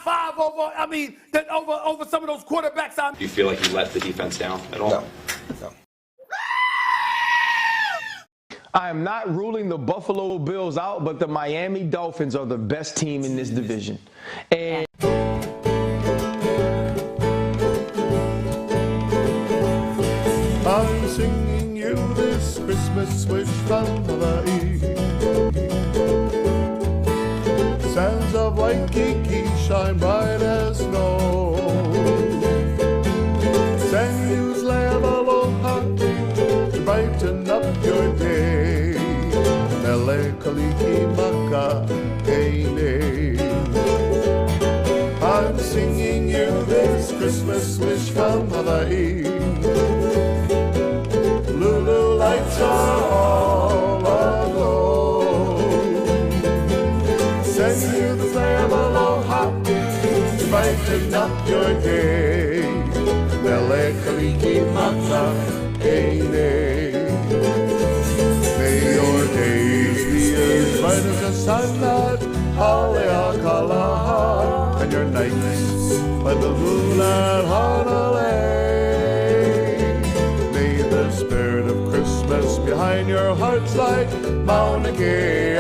5 over, over some of those quarterbacks. Do you feel like you let the defense down at all? No. I am not ruling the Buffalo Bills out, but the Miami Dolphins are the best team in this division. And I'm singing you this Christmas wish from Hawaii. Sands of Waikiki shine bright as snow. Send yous lamb aloha to brighten up your day. Mele kaliki maka eine. I'm singing you this Christmas wish from Hawaii. Lulu lights are all aglow. Send you the lamb aloha to brighten up your day. Mele kaliki maka eine. May your days be as bright as the sun at Haleakala, and your nights by the moon at Hanalei. May the spirit of Christmas behind your hearts like Mauna Kea.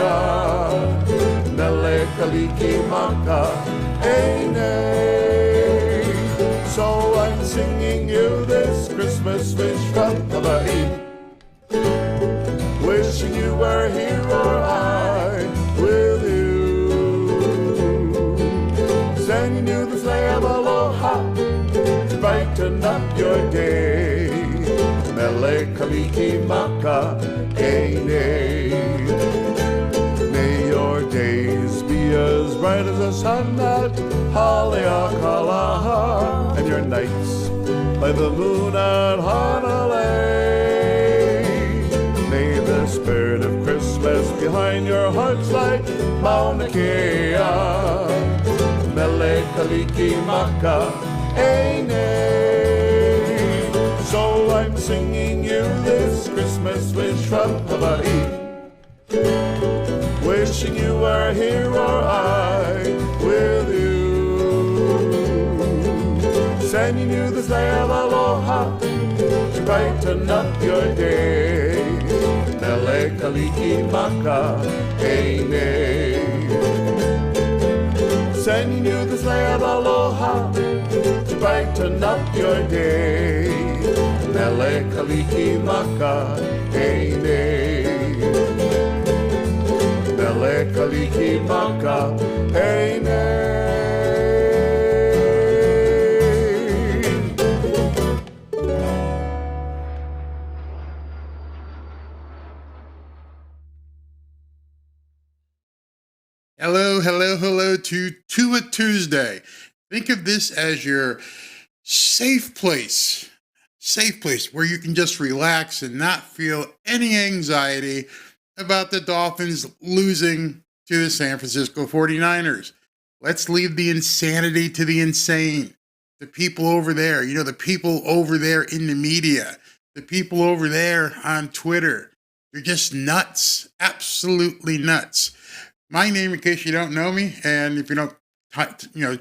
Mele kaliki maka eine. So I'm singing you this Christmas wish from Hawaii. Wishing you were here or I with you. Sending you this lamb aloha to brighten up your day. Mele kaliki maka eine. May your days be as bright as the sun at Haleakala, and your nights by the moon at Hanalei. May the spirit of Christmas behind your hearts like Mauna Kea. Mele kaliki maka eine. So I'm singing you this Christmas wish from Hawaii. Wishing you were here or I with you. Sending you this lamb aloha to brighten up your day. Mele kaliki maka eine. Sending you this lamb aloha to brighten up your day. Mele kaliki maka eine. Mele kaliki maka eine. Hello to Tua Tuesday. Think of this as your safe place where you can just relax and not feel any anxiety about the Dolphins losing to the San Francisco 49ers. Let's leave the insanity to the insane. The people over there, the people over there in the media, the people over there on Twitter, they're just nuts, absolutely nuts. My name, in case you don't know me, and if you don't,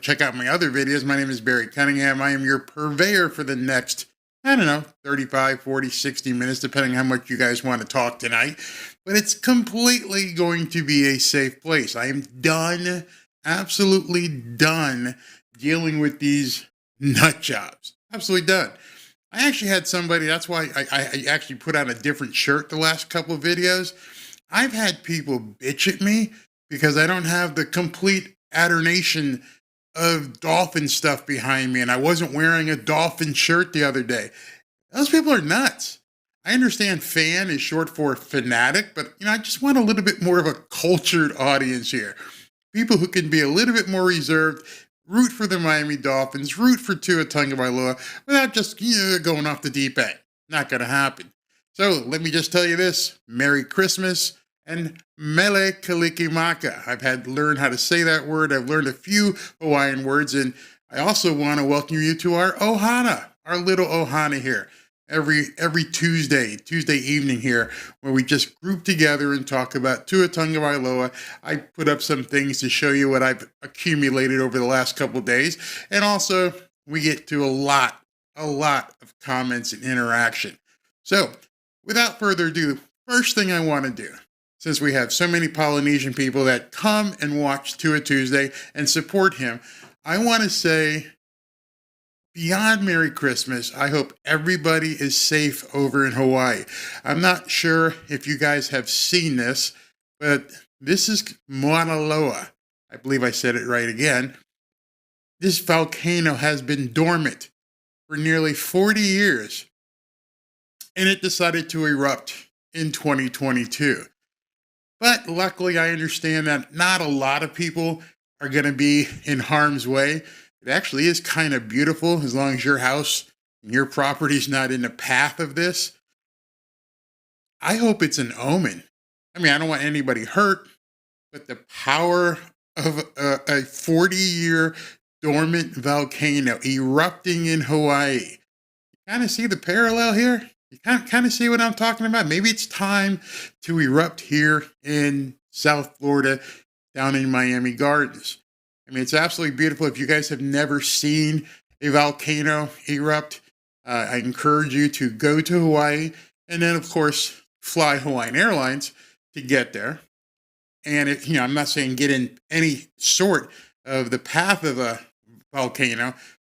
check out my other videos, my name is Barry Cunningham. I am your purveyor for the next, 35, 40, 60 minutes, depending how much you guys want to talk tonight. But it's completely going to be a safe place. I am done, absolutely done dealing with these nut jobs. Absolutely done. I actually had somebody, that's why I actually put on a different shirt the last couple of videos. I've had people bitch at me because I don't have the complete adoration of Dolphin stuff behind me, and I wasn't wearing a Dolphin shirt the other day. Those people are nuts. I understand fan is short for fanatic, but I just want a little bit more of a cultured audience here. People who can be a little bit more reserved, root for the Miami Dolphins, root for Tua Tagovailoa, without just going off the deep end. Not going to happen. So let me just tell you this: Merry Christmas and Mele Kalikimaka. I've had to learn how to say that word. I've learned a few Hawaiian words, and I also want to welcome you to our Ohana, our little Ohana here. every Tuesday evening here, where we just group together and talk about Tua Tagovailoa. I put up some things to show you what I've accumulated over the last couple of days, and also we get to a lot of comments and interaction. So, without further ado, first thing I want to do, since we have so many Polynesian people that come and watch Tua Tuesday and support him, I want to say, beyond Merry Christmas, I hope everybody is safe over in Hawaii. I'm not sure if you guys have seen this, but this is Mauna Loa. I believe I said it right again. This volcano has been dormant for nearly 40 years, and it decided to erupt in 2022. But luckily, I understand that not a lot of people are going to be in harm's way. It actually is kind of beautiful as long as your house and your property is not in the path of this. I hope it's an omen. I mean, I don't want anybody hurt, but the power of a 40-year dormant volcano erupting in Hawaii. You kind of see the parallel here? You kind of see what I'm talking about? Maybe it's time to erupt here in South Florida, down in Miami Gardens. I mean, it's absolutely beautiful. If you guys have never seen a volcano erupt, I encourage you to go to Hawaii and then, of course, fly Hawaiian Airlines to get there. And I'm not saying get in any sort of the path of a volcano,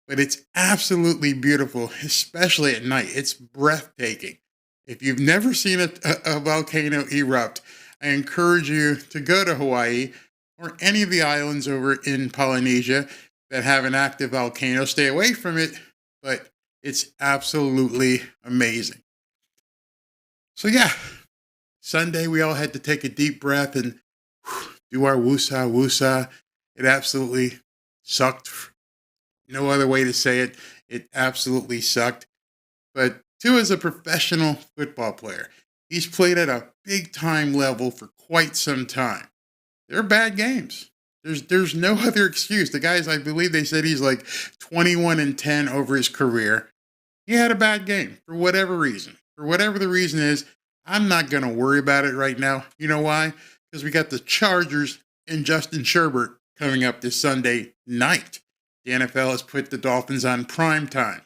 but it's absolutely beautiful, especially at night. It's breathtaking. If you've never seen a volcano erupt, I encourage you to go to Hawaii or any of the islands over in Polynesia that have an active volcano. Stay away from it, but it's absolutely amazing. So yeah, Sunday we all had to take a deep breath and do our woosah woosah. It absolutely sucked. No other way to say it. It absolutely sucked. But Tua is a professional football player. He's played at a big time level for quite some time. They're bad games. There's no other excuse. The guys, I believe they said he's like 21-10 over his career. He had a bad game for whatever reason. For whatever the reason is, I'm not going to worry about it right now. You know why? Because we got the Chargers and Justin Herbert coming up this Sunday night. The NFL has put the Dolphins on prime time.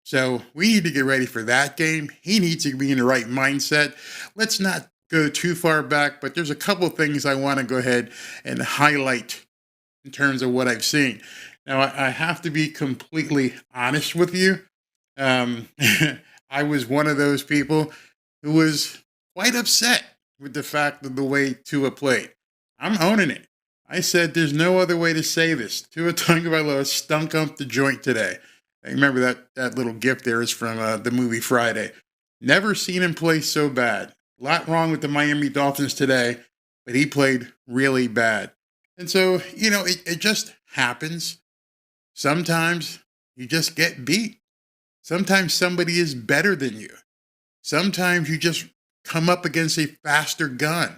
So we need to get ready for that game. He needs to be in the right mindset. Let's not go too far back, but there's a couple of things I want to go ahead and highlight in terms of what I've seen. Now, I have to be completely honest with you. I was one of those people who was quite upset with the fact of the way Tua played. I'm owning it. I said there's no other way to say this. Tua Tagovailoa stunk up the joint today. I remember that little gift there is from the movie Friday. Never seen him play so bad. A lot wrong with the Miami Dolphins today, but he played really bad. And so, it just happens. Sometimes you just get beat. Sometimes somebody is better than you. Sometimes you just come up against a faster gun.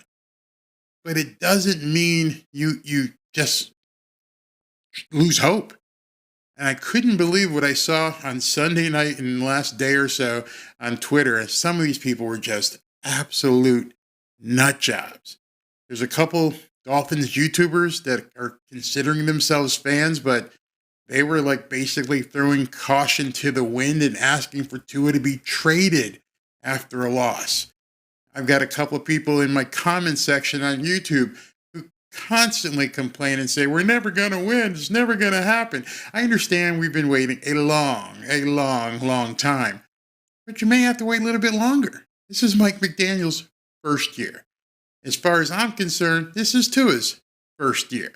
But it doesn't mean you just lose hope. And I couldn't believe what I saw on Sunday night in the last day or so on Twitter. Some of these people were just absolute nut jobs. There's a couple Dolphins YouTubers that are considering themselves fans, but they were like basically throwing caution to the wind and asking for Tua to be traded after a loss. I've got a couple of people in my comment section on YouTube who constantly complain and say, we're never going to win. It's never going to happen. I understand we've been waiting a long time, but you may have to wait a little bit longer. This is Mike McDaniel's first year. As far as I'm concerned, this is Tua's first year.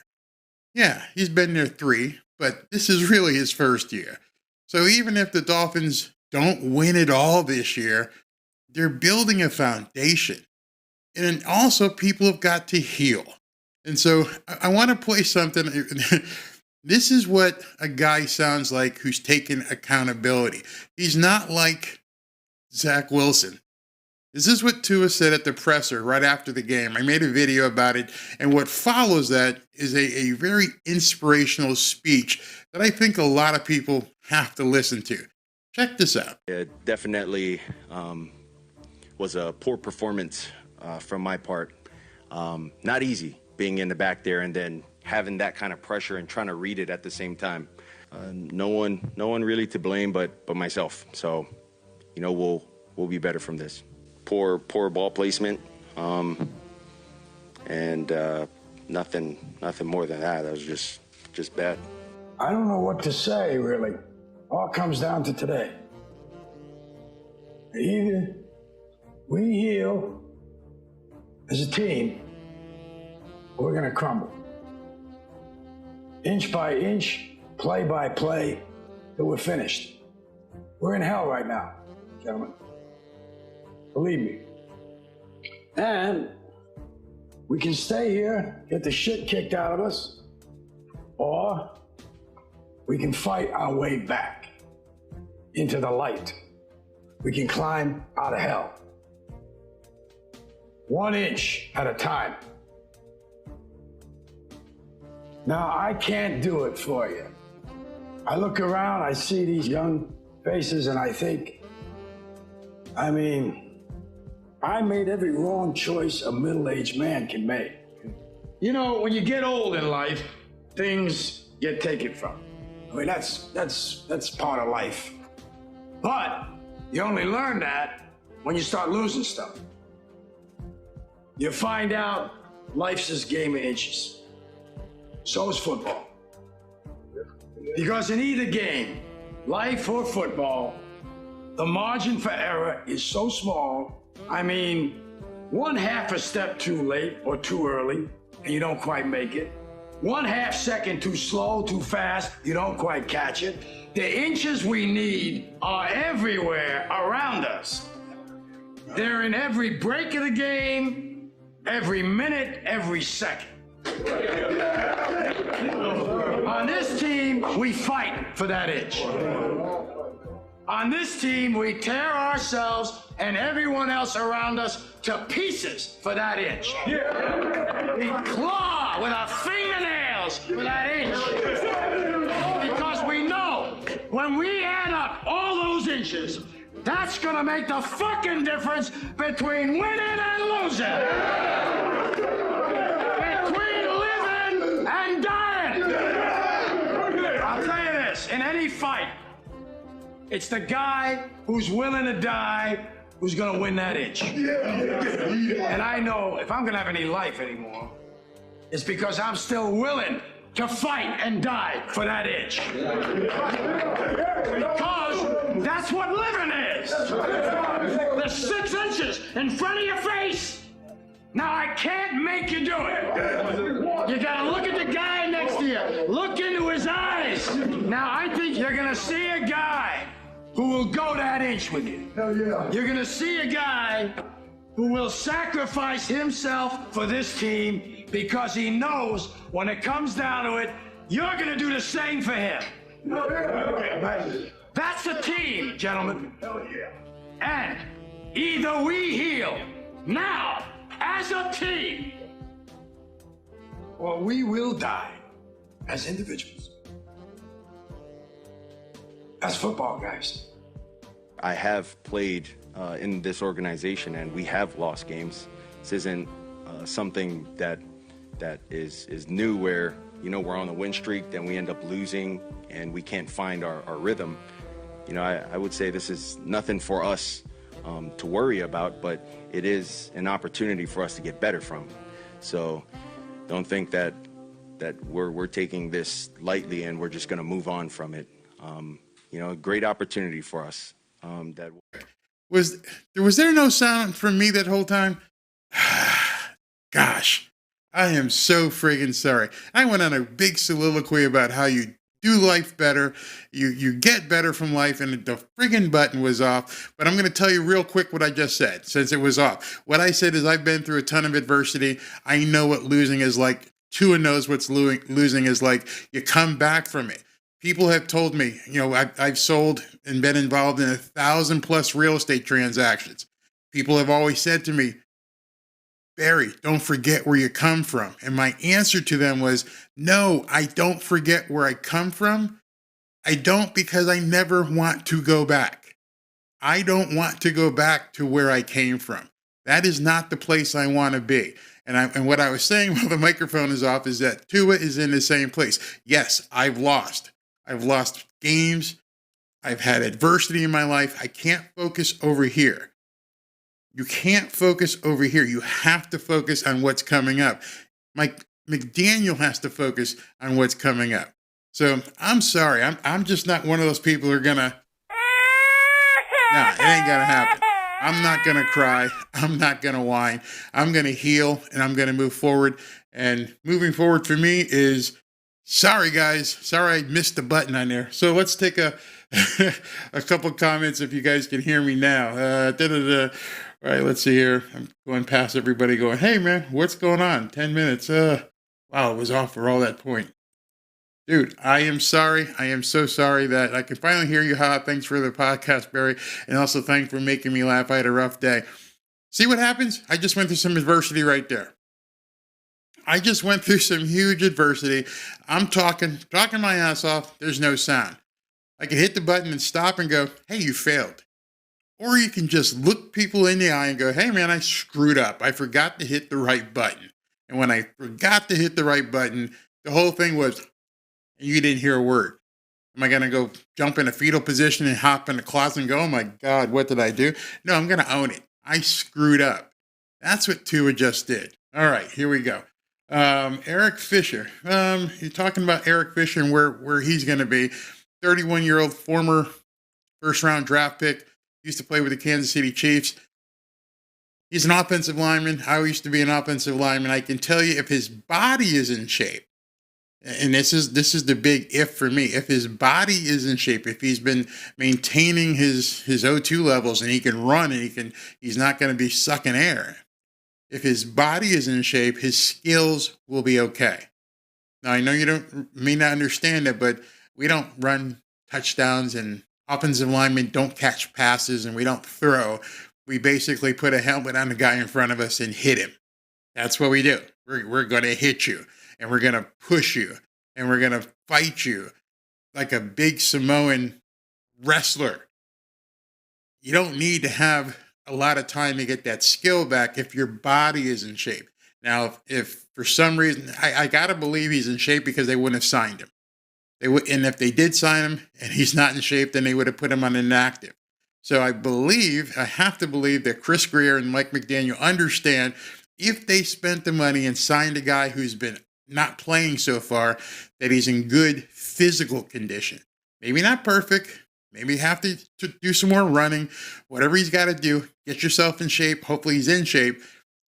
Yeah, he's been there 3, but this is really his first year. So even if the Dolphins don't win it all this year, they're building a foundation. And also people have got to heal. And so I want to play something. This is what a guy sounds like who's taken accountability. He's not like Zach Wilson. This is what Tua said at the presser right after the game. I made a video about it, and what follows that is a very inspirational speech that I think a lot of people have to listen to. Check this out. It definitely was a poor performance from my part. Not easy being in the back there and then having that kind of pressure and trying to read it at the same time. No one really to blame but myself. So, you know, we'll be better from this. Poor ball placement, and nothing more than that. That was just bad. I don't know what to say, really. All comes down to today. Either we heal as a team, or we're going to crumble. Inch by inch, play by play, till we're finished. We're in hell right now, gentlemen. Believe me. And we can stay here, get the shit kicked out of us, or we can fight our way back into the light. We can climb out of hell. 1 inch at a time. Now, I can't do it for you. I look around, I see these young faces, and I think, I made every wrong choice a middle-aged man can make. You know, when you get old in life, things get taken from. That's part of life. But you only learn that when you start losing stuff. You find out life's this game of inches. So is football. Because in either game, life or football, the margin for error is so small. 1/2 a step too late or too early, and you don't quite make it. 1/2 second too slow, too fast, you don't quite catch it. The inches we need are everywhere around us. They're in every break of the game, every minute, every second. On this team, we fight for that inch. On this team, we tear ourselves and everyone else around us to pieces for that inch. We claw with our fingernails for that inch. Because we know when we add up all those inches, that's gonna make the fucking difference between winning and losing. Between living and dying. I'll tell you this, in any fight, it's the guy who's willing to die who's gonna win that inch. And I know if I'm gonna have any life anymore, it's because I'm still willing to fight and die for that inch. Because that's what living is. There's 6 inches in front of your face. Now I can't make you do it. You gotta look at the guy next to you. Look into his eyes. Now I think you're gonna see a guy who will go that inch with you. Hell yeah. You're gonna see a guy who will sacrifice himself for this team because he knows when it comes down to it, you're gonna do the same for him. That's the team, gentlemen. Hell yeah. And either we heal now as a team, or we will die as individuals. That's football, guys. I have played in this organization, and we have lost games. This isn't something that is new, where we're on a win streak, then we end up losing, and we can't find our rhythm. I would say this is nothing for us to worry about, but it is an opportunity for us to get better from. So don't think that we're taking this lightly and we're just going to move on from it. A great opportunity for us. Was there no sound from me that whole time? Gosh, I am so friggin' sorry. I went on a big soliloquy about how you do life better, you get better from life, and the friggin' button was off. But I'm going to tell you real quick what I just said, since it was off. What I said is I've been through a ton of adversity. I know what losing is like. Tua knows what losing is like. You come back from it. People have told me, I've sold and been involved in 1,000+ real estate transactions. People have always said to me, Barry, don't forget where you come from. And my answer to them was, no, I don't forget where I come from. I don't, because I never want to go back. I don't want to go back to where I came from. That is not the place I want to be. And what I was saying while the microphone is off is that Tua is in the same place. Yes, I've lost. I've lost games. I've had adversity in my life. I can't focus over here. You can't focus over here. You have to focus on what's coming up. Mike McDaniel has to focus on what's coming up. So I'm sorry. I'm just not one of those people who are going to, no, it ain't going to happen. I'm not going to cry. I'm not going to whine. I'm going to heal, and I'm going to move forward. And moving forward for me is, sorry, guys. Sorry I missed the button on there. So let's take a couple comments if you guys can hear me now. All right, let's see here. I'm going past everybody going, hey, man, what's going on? 10 minutes. Wow, it was off for all that point. Dude, I am sorry. I am so sorry that I can finally hear you. Thanks for the podcast, Barry. And also thanks for making me laugh. I had a rough day. See what happens? I just went through some adversity right there. I just went through some huge adversity. I'm talking my ass off. There's no sound. I can hit the button and stop and go, hey, you failed. Or you can just look people in the eye and go, hey, man, I screwed up. I forgot to hit the right button. And when I forgot to hit the right button, the whole thing was, you didn't hear a word. Am I going to go jump in a fetal position and hop in the closet and go, oh my God, what did I do? No, I'm going to own it. I screwed up. That's what Tua just did. All right, here we go. Eric Fisher. You're talking about Eric Fisher and where he's going to be. 31-year-old former first-round draft pick. Used to play with the Kansas City Chiefs. He's an offensive lineman. I used to be an offensive lineman. I can tell you, if his body is in shape, and this is the big if for me. If his body is in shape, if he's been maintaining his O2 levels and he can run and he's not going to be sucking air. If his body is in shape, his skills will be okay. Now, I know you may not understand it, but we don't run touchdowns and offensive linemen don't catch passes and we don't throw. We basically put a helmet on the guy in front of us and hit him. That's what we do. We're going to hit you. And we're going to push you, and we're going to fight you like a big Samoan wrestler. You don't need to have a lot of time to get that skill back if your body is in shape. Now, if for some reason, I got to believe he's in shape because they wouldn't have signed him. And if they did sign him and he's not in shape, then they would have put him on inactive. So I have to believe that Chris Greer and Mike McDaniel understand if they spent the money and signed a guy who's been not playing so far, that he's in good physical condition. Maybe not perfect. Maybe have to do some more running. Whatever he's got to do, get yourself in shape. Hopefully he's in shape.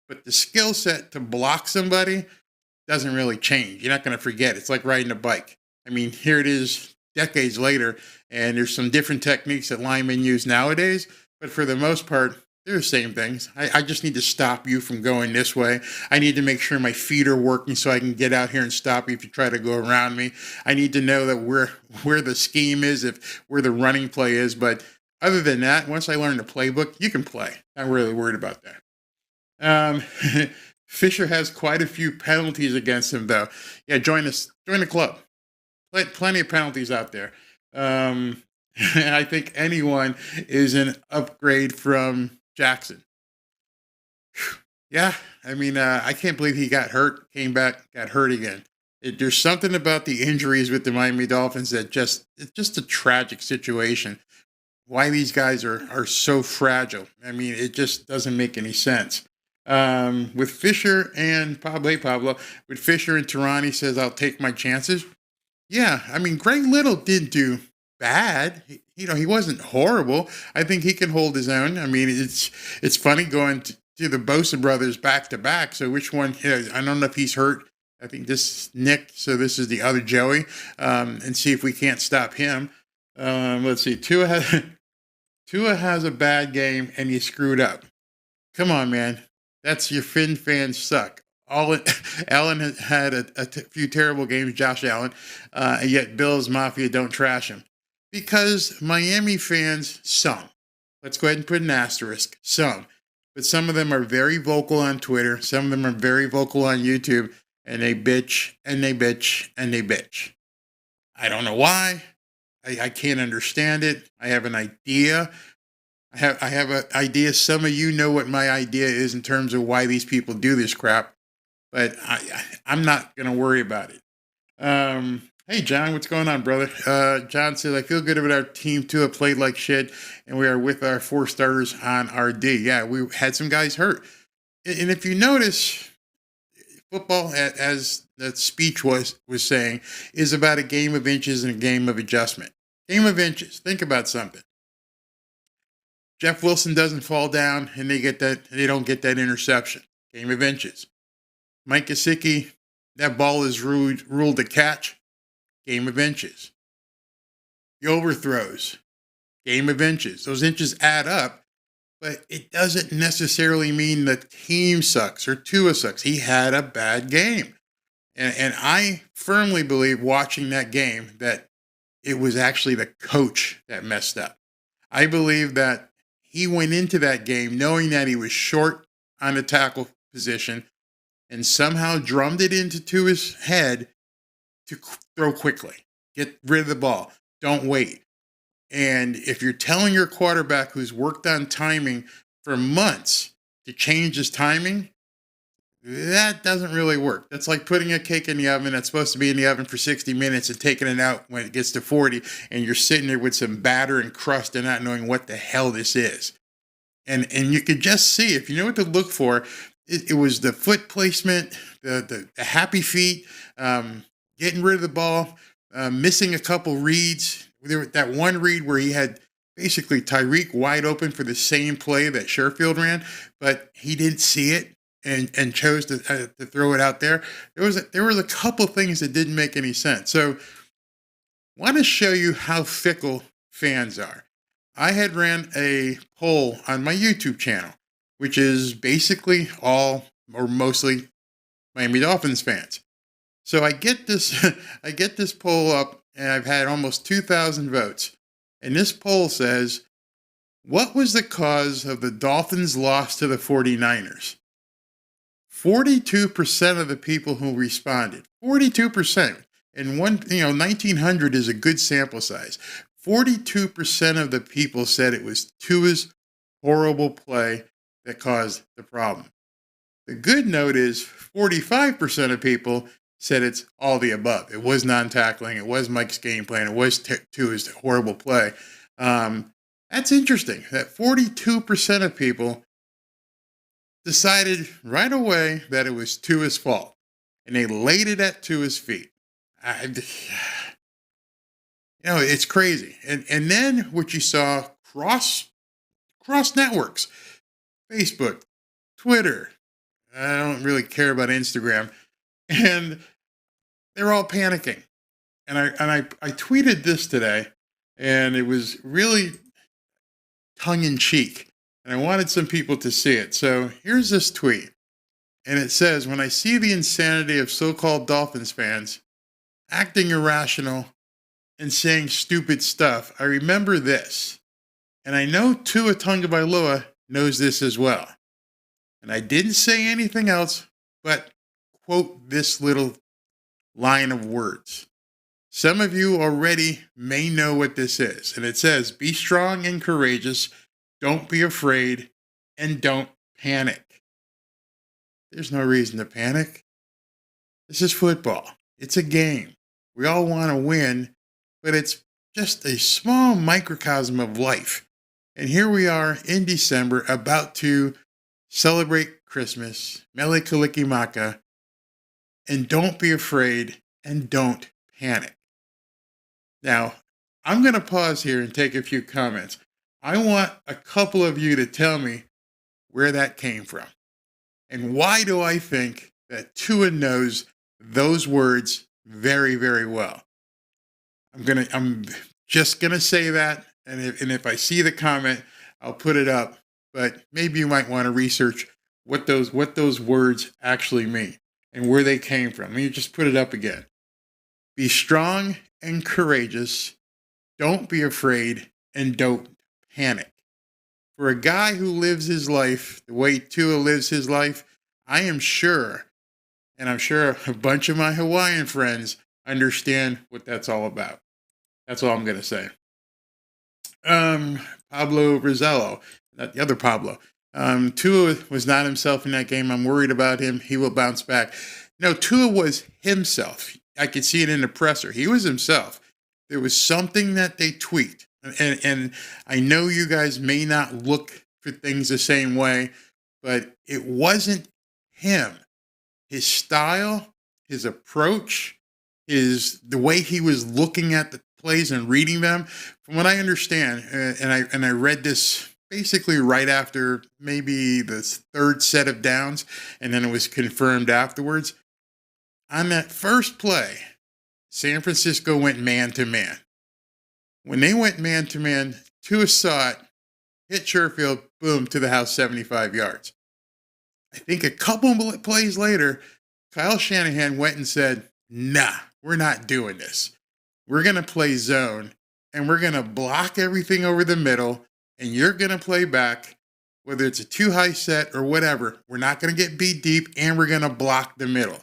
But the skill set to block somebody doesn't really change. You're not going to forget. It's like riding a bike. I mean, here it is decades later, and there's some different techniques that linemen use nowadays. But for the most part, they're the same things. I just need to stop you from going this way. I need to make sure my feet are working so I can get out here and stop you if you try to go around me. I need to know that where the scheme is, where the running play is. But other than that, once I learn the playbook, you can play. Not really worried about that. Fisher has quite a few penalties against him, though. Yeah, join the club. Plenty of penalties out there. And I think anyone is an upgrade from Jackson. Yeah, I mean, I can't believe he got hurt, came back, got hurt again. There's something about the injuries with the Miami Dolphins that it's just a tragic situation. Why these guys are so fragile. I mean, it just doesn't make any sense. With Fisher and Pablo, with Fisher and Tehran, he says, I'll take my chances. Yeah, I mean, Greg Little didn't do bad. He wasn't horrible. I think he can hold his own. I mean, it's funny going to the Bosa brothers back to back. So which one? I don't know if he's hurt. I think this is Nick. So this is the other Joey. And see if we can't stop him. Let's see. Tua has a bad game and he screwed up. Come on, man. That's your Finn fans suck. Allen has had a few terrible games, Josh Allen, and yet Bills Mafia don't trash him. Because Miami fans, some, let's go ahead and put an asterisk, some, but some of them are very vocal on Twitter, some of them are very vocal on YouTube, and they bitch, and they bitch, and they bitch. I don't know why. I can't understand it. I have an idea. I have an idea. Some of you know what my idea is in terms of why these people do this crap, but I'm not going to worry about it. Hey, John, what's going on, brother? John says, I feel good about our team. Tua played like shit, and we are with our 4 starters on our D. Yeah, we had some guys hurt. And if you notice, football, as that speech was saying, is about a game of inches and a game of adjustment. Game of inches. Think about something. Jeff Wilson doesn't fall down, and they don't get that interception. Game of inches. Mike Gesicki, that ball is ruled a catch. Game of inches. The overthrows. Game of inches. Those inches add up, but it doesn't necessarily mean the team sucks or Tua sucks. He had a bad game. And I firmly believe, watching that game, that it was actually the coach that messed up. I believe that he went into that game knowing that he was short on the tackle position and somehow drummed it into Tua's head to throw quickly. Get rid of the ball. Don't wait. And if you're telling your quarterback who's worked on timing for months to change his timing, that doesn't really work. That's like putting a cake in the oven that's supposed to be in the oven for 60 minutes and taking it out when it gets to 40, and you're sitting there with some batter and crust and not knowing what the hell this is. And you could just see, if you know what to look for, it was the foot placement, the happy feet, getting rid of the ball, missing a couple reads. That one read where he had basically Tyreek wide open for the same play that Sherfield ran, but he didn't see it and chose to throw it out there. There was a couple things that didn't make any sense. So I want to show you how fickle fans are. I had ran a poll on my YouTube channel, which is basically all or mostly Miami Dolphins fans. So I get this poll up, and I've had almost 2,000 votes. And this poll says, what was the cause of the Dolphins' loss to the 49ers? 42% of the people who responded, 42%, and 1,900 is a good sample size. 42% of the people said it was Tua's horrible play that caused the problem. The good note is 45% of people said it's all the above. It was non-tackling. It was Mike's game plan. It was Tua's horrible play. That's interesting. That 42% of people decided right away that it was Tua's fault, and they laid it at Tua's feet. It's crazy. And then what you saw cross networks, Facebook, Twitter. I don't really care about Instagram, and they're all panicking. And I tweeted this today, and it was really tongue in cheek. And I wanted some people to see it. So here's this tweet. And it says, when I see the insanity of so-called Dolphins fans acting irrational and saying stupid stuff, I remember this. And I know Tua Tagovailoa knows this as well. And I didn't say anything else but quote this little line of words. Some of you already may know what this is. And it says, be strong and courageous. Don't be afraid, and don't panic. There's no reason to panic. This is football. It's a game. We all want to win, but it's just a small microcosm of life. And here we are in December, about to celebrate Christmas, Mele Kalikimaka, and don't be afraid, and don't panic. Now, I'm going to pause here and take a few comments. I want a couple of you to tell me where that came from. And why do I think that Tua knows those words very, very well? I'm just gonna say that, and if I see the comment, I'll put it up. But maybe you might want to research what those words actually mean and where they came from. Let me just put it up again. Be strong and courageous. Don't be afraid, and don't panic. For a guy who lives his life the way Tua lives his life, I am sure, and I'm sure a bunch of my Hawaiian friends understand what that's all about. That's all I'm going to say. Pablo Rizzello, not the other Pablo. Tua was not himself in that game. I'm worried about him. He will bounce back. No, Tua was himself. I could see it in the presser. He was himself. There was something that they tweaked. And I know you guys may not look for things the same way, but it wasn't him. His style, his approach, the way he was looking at the plays and reading them. From what I understand, and I read this basically right after maybe the third set of downs, and then it was confirmed afterwards. On that first play, San Francisco went man-to-man. When they went man-to-man, Tua saw it, hit Sherfield, boom, to the house, 75 yards. I think a couple of plays later, Kyle Shanahan went and said, nah, we're not doing this. We're going to play zone, and we're going to block everything over the middle, and you're going to play back, whether it's a too high set or whatever. We're not going to get beat deep, and we're going to block the middle.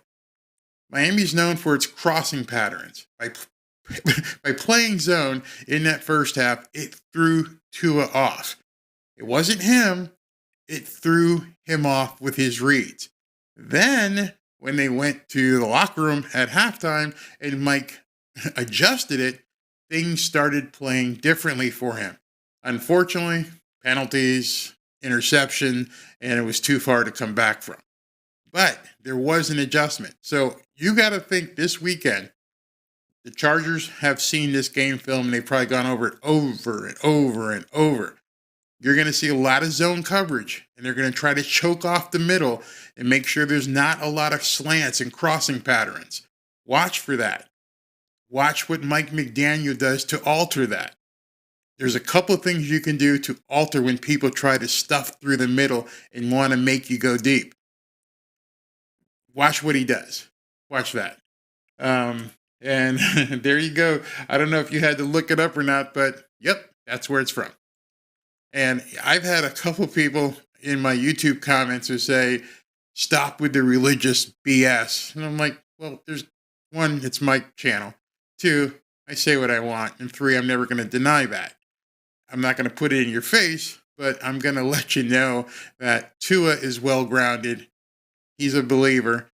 Miami's known for its crossing patterns. By playing zone in that first half, it threw Tua off. It wasn't him. It threw him off with his reads. Then, when they went to the locker room at halftime and Mike adjusted it, things started playing differently for him. Unfortunately, penalties, interception, and it was too far to come back from. But there was an adjustment. So you got to think this weekend, the Chargers have seen this game film and they've probably gone over it over and over and over. You're going to see a lot of zone coverage, and they're going to try to choke off the middle and make sure there's not a lot of slants and crossing patterns. Watch for that. Watch what Mike McDaniel does to alter that. There's a couple of things you can do to alter when people try to stuff through the middle and want to make you go deep. Watch what he does. Watch that. And there you go. I don't know if you had to look it up or not, but yep, that's where it's from. And I've had a couple people in my YouTube comments who say, stop with the religious BS. And I'm like, well, there's one, it's my channel. Two, I say what I want. And three, I'm never going to deny that. I'm not going to put it in your face, but I'm going to let you know that Tua is well-grounded. He's a believer.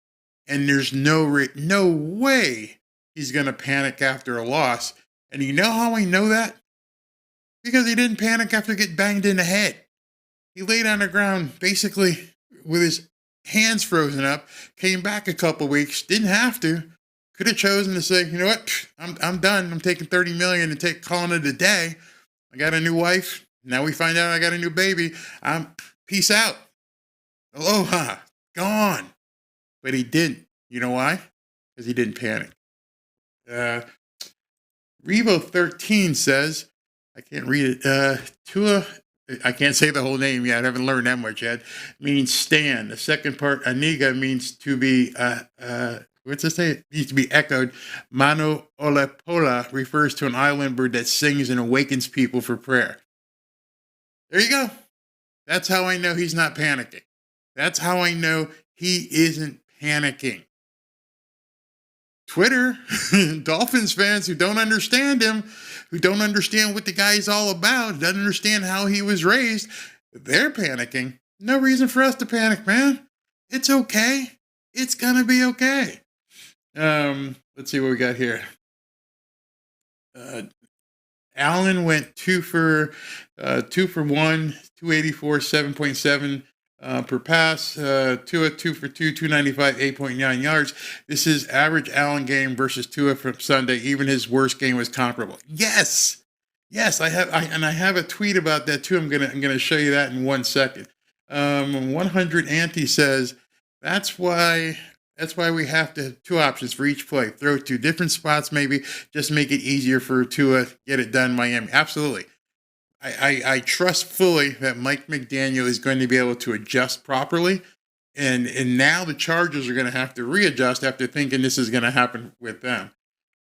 And there's no way he's going to panic after a loss. And you know how I know that? Because he didn't panic after getting banged in the head. He laid on the ground basically with his hands frozen up, came back a couple weeks, didn't have to. Could have chosen to say, you know what, I'm done. I'm taking $30 million and calling it a day. I got a new wife. Now we find out I got a new baby. Peace out. Aloha. Gone. But he didn't. You know why? Because he didn't panic. Revo13 says, I can't read it. Tua, I can't say the whole name yet. I haven't learned that much yet. Means stand. The second part, aniga, means to be, what's it say? It needs to be echoed. Mano Olepola refers to an island bird that sings and awakens people for prayer. There you go. That's how I know he's not panicking. That's how I know he isn't panicking. Twitter, Dolphins fans who don't understand him, who don't understand what the guy's all about, doesn't understand how he was raised, they're panicking. No reason for us to panic, man. It's okay. It's going to be okay. Let's see what we got here. Allen went 2 for 1, 284, 7.7 per pass. Tua 2 for 2, 295, 8.9 yards. This is average Allen game versus Tua from Sunday. Even his worst game was comparable. Yes, I have a tweet about that too. I'm gonna show you that in 1 second. 100 Anti says that's why we have to have 2 options for each play. Throw 2 different spots, maybe just make it easier for Tua. Get it done, Miami. Absolutely. I trust fully that Mike McDaniel is going to be able to adjust properly. And now the Chargers are going to have to readjust after thinking this is going to happen with them.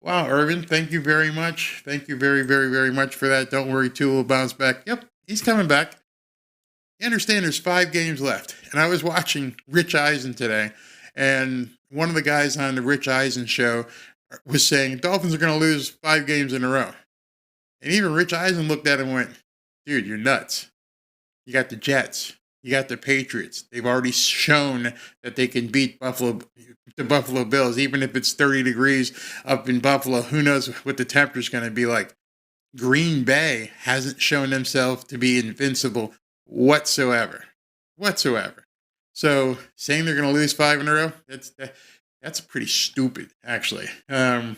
Wow, Irvin, thank you very much. Thank you very, very, very much for that. Don't worry, Tua will bounce back. Yep, he's coming back. You understand there's 5 games left. And I was watching Rich Eisen today, and one of the guys on the Rich Eisen show was saying Dolphins are going to lose 5 games in a row. And even Rich Eisen looked at him and went, dude, you're nuts. You got the Jets. You got the Patriots. They've already shown that they can beat the Buffalo Bills, even if it's 30 degrees up in Buffalo. Who knows what the temperature's going to be like. Green Bay hasn't shown themselves to be invincible whatsoever. So saying they're going to lose 5 in a row, that's pretty stupid, actually. At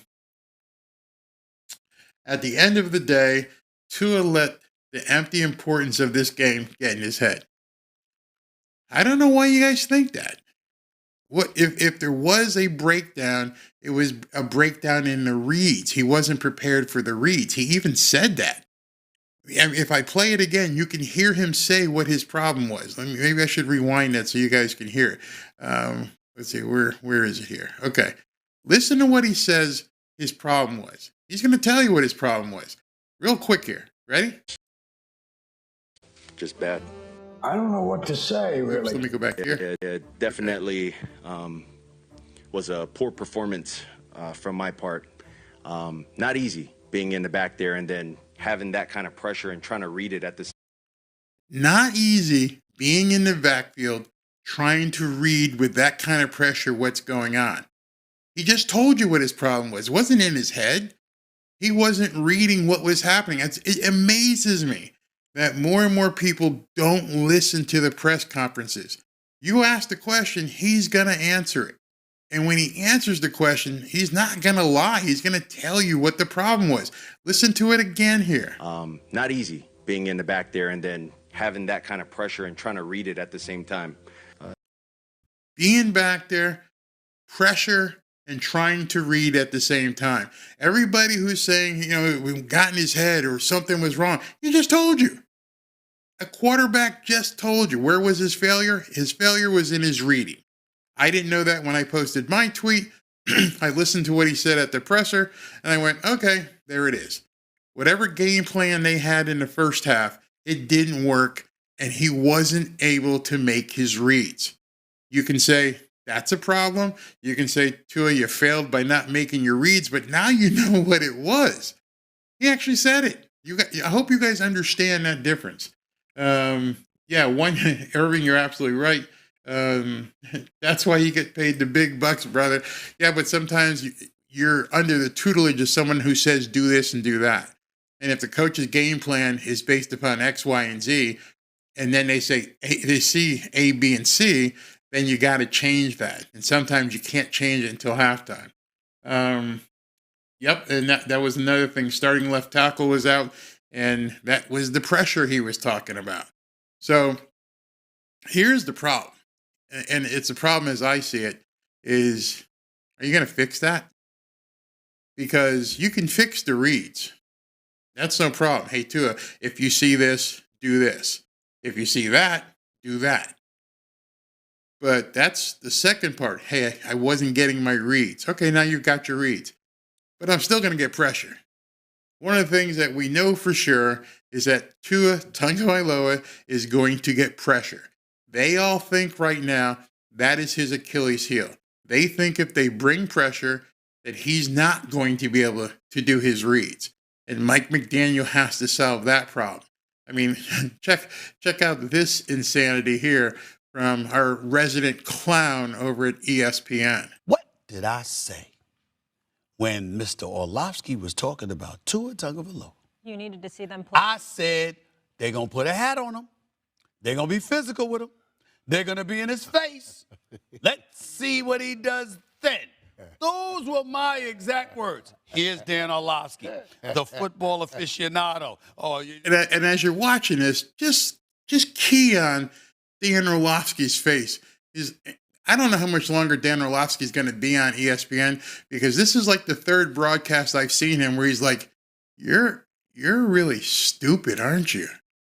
the end of the day, Tua let the empty importance of this game get in his head. I don't know why you guys think that. What if there was a breakdown, it was a breakdown in the reads. He wasn't prepared for the reads. He even said that. If I play it again, you can hear him say what his problem was. Maybe I should rewind that so you guys can hear it. Let's see, where is it here? Okay. Listen to what he says his problem was. He's going to tell you what his problem was. Real quick here. Ready? Just bad. I don't know what to say, really. Oops, let me go back here. It definitely was a poor performance from my part. Not easy being in the back there and then having that kind of pressure and trying to read it at the. Not easy being in the backfield, trying to read with that kind of pressure what's going on. He just told you what his problem was. It wasn't in his head. He wasn't reading what was happening. It amazes me that more and more people don't listen to the press conferences. You ask the question, he's going to answer it. And when he answers the question, he's not going to lie. He's going to tell you what the problem was. Listen to it again here. Not easy being in the back there and then having that kind of pressure and trying to read it at the same time. Being back there, pressure, and trying to read at the same time. Everybody who's saying, we got in his head or something was wrong, he just told you. A quarterback just told you. Where was his failure? His failure was in his reading. I didn't know that when I posted my tweet. I listened to what he said at the presser, and I went, okay, there it is. Whatever game plan they had in the first half, it didn't work, and he wasn't able to make his reads. You can say, that's a problem. You can say, Tua, you failed by not making your reads, but now you know what it was. He actually said it. I hope you guys understand that difference. Irving, you're absolutely right. That's why you get paid the big bucks, brother. Yeah, but sometimes you're under the tutelage of someone who says do this and do that. And if the coach's game plan is based upon X, Y, and Z, and then they say they see A, B, and C, then you got to change that. And sometimes you can't change it until halftime. Yep, and that was another thing. Starting left tackle was out, and that was the pressure he was talking about. So here's the problem, and it's a problem as I see it, is are you going to fix that? Because you can fix the reads. That's no problem. Hey, Tua, if you see this, do this. If you see that, do that. But that's the second part. Hey, I wasn't getting my reads. Okay, now you've got your reads. But I'm still going to get pressure. One of the things that we know for sure is that Tua Tagovailoa is going to get pressure. They all think right now that is his Achilles heel. They think if they bring pressure that he's not going to be able to do his reads. And Mike McDaniel has to solve that problem. I mean, check out this insanity here from our resident clown over at ESPN. What did I say when Mr. Orlovsky was talking about Tua Tagovailoa? You needed to see them play. I said they're going to put a hat on him. They're going to be physical with him. They're going to be in his face. Let's see what he does then. Those were my exact words. Here's Dan Orlovsky, the football aficionado. And as you're watching this, just key on Dan Orlovsky's face. I don't know how much longer Dan Orlovsky is going to be on ESPN, because this is like the third broadcast I've seen him where he's like, "You're really stupid, aren't you?